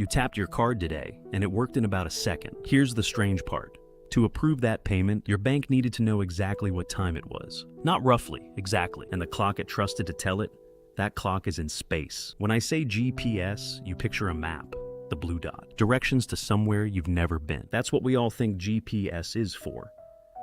You tapped your card today, and it worked in about a second. Here's the strange part. To approve that payment, your bank needed to know exactly what time it was. Not roughly, exactly. And the clock it trusted to tell it, that clock is in space. When I say GPS, you picture a map, the blue dot. Directions to somewhere you've never been. That's what we all think GPS is for.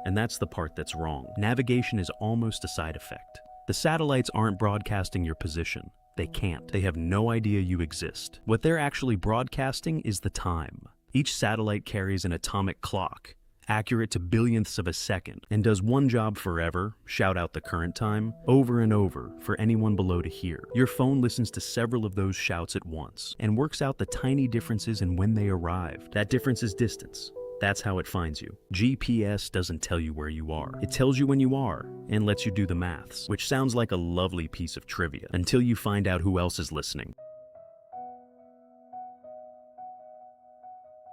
And that's the part that's wrong. Navigation is almost a side effect. The satellites aren't broadcasting your position. They can't. They have no idea you exist. What they're actually broadcasting is the time. Each satellite carries an atomic clock, accurate to billionths of a second, and does one job forever, shout out the current time, over and over for anyone below to hear. Your phone listens to several of those shouts at once, and works out the tiny differences in when they arrived. That difference is distance. That's how it finds you. GPS doesn't tell you where you are. It tells you when you are, and lets you do the maths, which sounds like a lovely piece of trivia, until you find out who else is listening.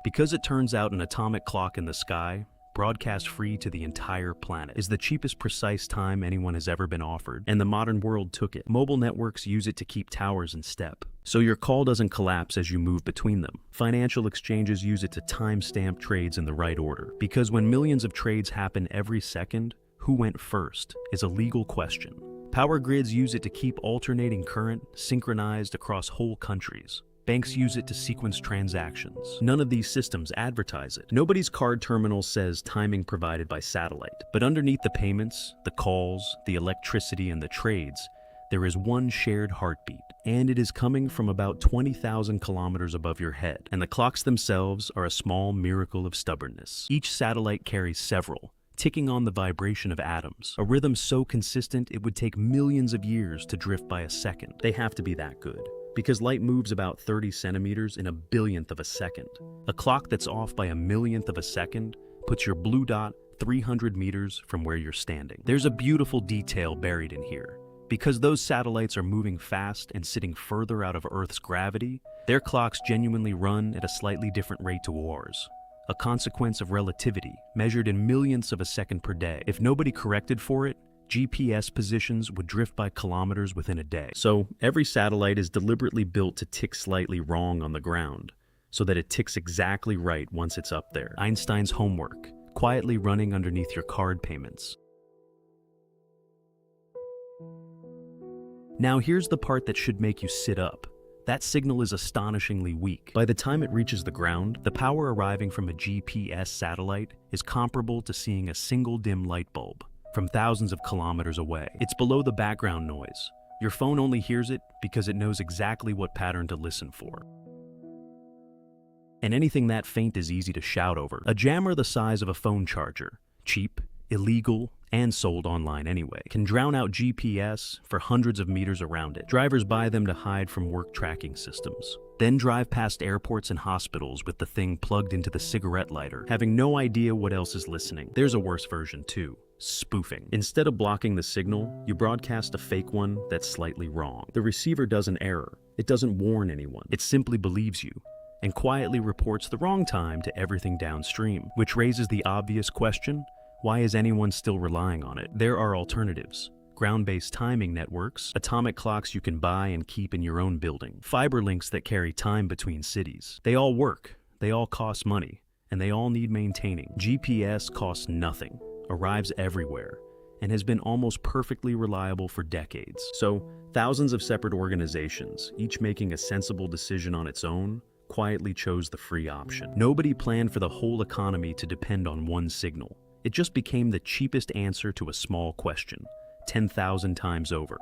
Because it turns out an atomic clock in the sky, broadcast free to the entire planet, is the cheapest precise time anyone has ever been offered, and the modern world took it. Mobile networks use it to keep towers in step, so your call doesn't collapse as you move between them. Financial exchanges use it to timestamp trades in the right order, because when millions of trades happen every second, who went first is a legal question. Power grids use it to keep alternating current synchronized across whole countries. Banks use it to sequence transactions. None of these systems advertise it. Nobody's card terminal says timing provided by satellite. But underneath the payments, the calls, the electricity, and the trades, there is one shared heartbeat. And it is coming from about 20,000 kilometers above your head. And the clocks themselves are a small miracle of stubbornness. Each satellite carries several, ticking on the vibration of atoms. A rhythm so consistent it would take millions of years to drift by a second. They have to be that good, because light moves about 30 centimeters in a billionth of a second. A clock that's off by a millionth of a second puts your blue dot 300 meters from where you're standing. There's a beautiful detail buried in here. Because those satellites are moving fast and sitting further out of Earth's gravity, their clocks genuinely run at a slightly different rate to ours. A consequence of relativity, measured in millionths of a second per day. If nobody corrected for it, GPS positions would drift by kilometers within a day. So every satellite is deliberately built to tick slightly wrong on the ground, so that it ticks exactly right once it's up there. Einstein's homework, quietly running underneath your card payments. Now here's the part that should make you sit up. That signal is astonishingly weak. By the time it reaches the ground, the power arriving from a GPS satellite is comparable to seeing a single dim light bulb from thousands of kilometers away. It's below the background noise. Your phone only hears it because it knows exactly what pattern to listen for. And anything that faint is easy to shout over. A jammer the size of a phone charger, cheap, illegal, and sold online anyway, can drown out GPS for hundreds of meters around it. Drivers buy them to hide from work tracking systems, then drive past airports and hospitals with the thing plugged into the cigarette lighter, having no idea what else is listening. There's a worse version too. Spoofing. Instead of blocking the signal, you broadcast a fake one that's slightly wrong. The receiver does an error. It doesn't warn anyone. It simply believes you, and quietly reports the wrong time to everything downstream, which raises the obvious question: why is anyone still relying on it? There are alternatives. Ground-based timing networks, atomic clocks you can buy and keep in your own building, fiber links that carry time between cities. They all work, they all cost money, and they all need maintaining. GPS costs nothing, arrives everywhere, and has been almost perfectly reliable for decades. So, thousands of separate organizations, each making a sensible decision on its own, quietly chose the free option. Nobody planned for the whole economy to depend on one signal. It just became the cheapest answer to a small question, 10,000 times over.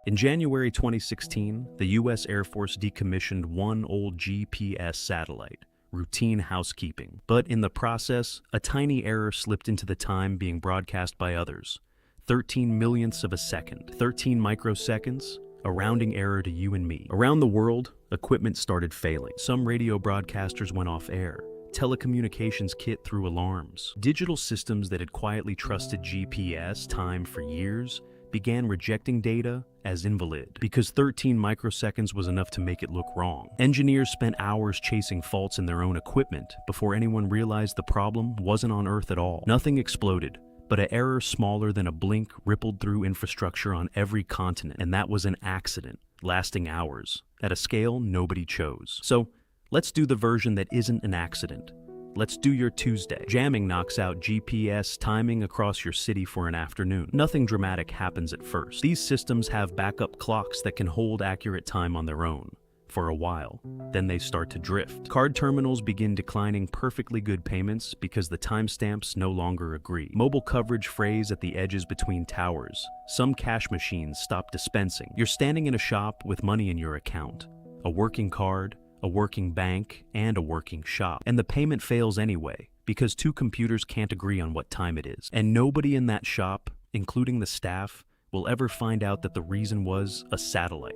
In January 2016, the US Air Force decommissioned one old GPS satellite, routine housekeeping. But in the process, a tiny error slipped into the time being broadcast by others. 13 millionths of a second, 13 microseconds, a rounding error to you and me. Around the world, equipment started failing. Some radio broadcasters went off air. Telecommunications kit threw alarms. Digital systems that had quietly trusted GPS time for years began rejecting data as invalid because 13 microseconds was enough to make it look wrong. Engineers spent hours chasing faults in their own equipment before anyone realized the problem wasn't on Earth at all. Nothing exploded, but an error smaller than a blink rippled through infrastructure on every continent, and that was an accident. lasting hours, at a scale nobody chose. So, let's do the version that isn't an accident. Let's do your Tuesday. Jamming knocks out GPS timing across your city for an afternoon. Nothing dramatic happens at first. These systems have backup clocks that can hold accurate time on their own for a while. Then they start to drift. Card terminals begin declining perfectly good payments because the timestamps no longer agree. Mobile coverage frays at the edges between towers. Some cash machines stop dispensing. You're standing in a shop with money in your account. A working card, a working bank, and a working shop. And the payment fails anyway, because two computers can't agree on what time it is. And nobody in that shop, including the staff, will ever find out that the reason was a satellite.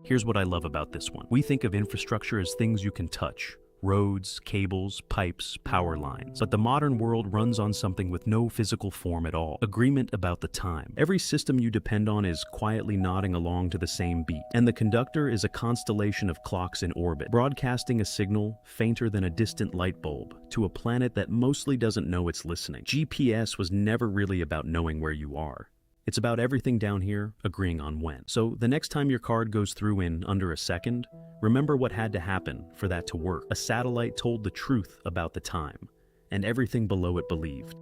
Here's what I love about this one. We think of infrastructure as things you can touch. Roads, cables, pipes, power lines. But the modern world runs on something with no physical form at all. Agreement about the time. Every system you depend on is quietly nodding along to the same beat. And the conductor is a constellation of clocks in orbit, broadcasting a signal fainter than a distant light bulb to a planet that mostly doesn't know it's listening. GPS was never really about knowing where you are. It's about everything down here agreeing on when. So the next time your card goes through in under a second, remember what had to happen for that to work. A satellite told the truth about the time, and everything below it believed.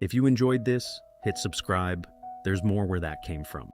If you enjoyed this, hit subscribe. There's more where that came from.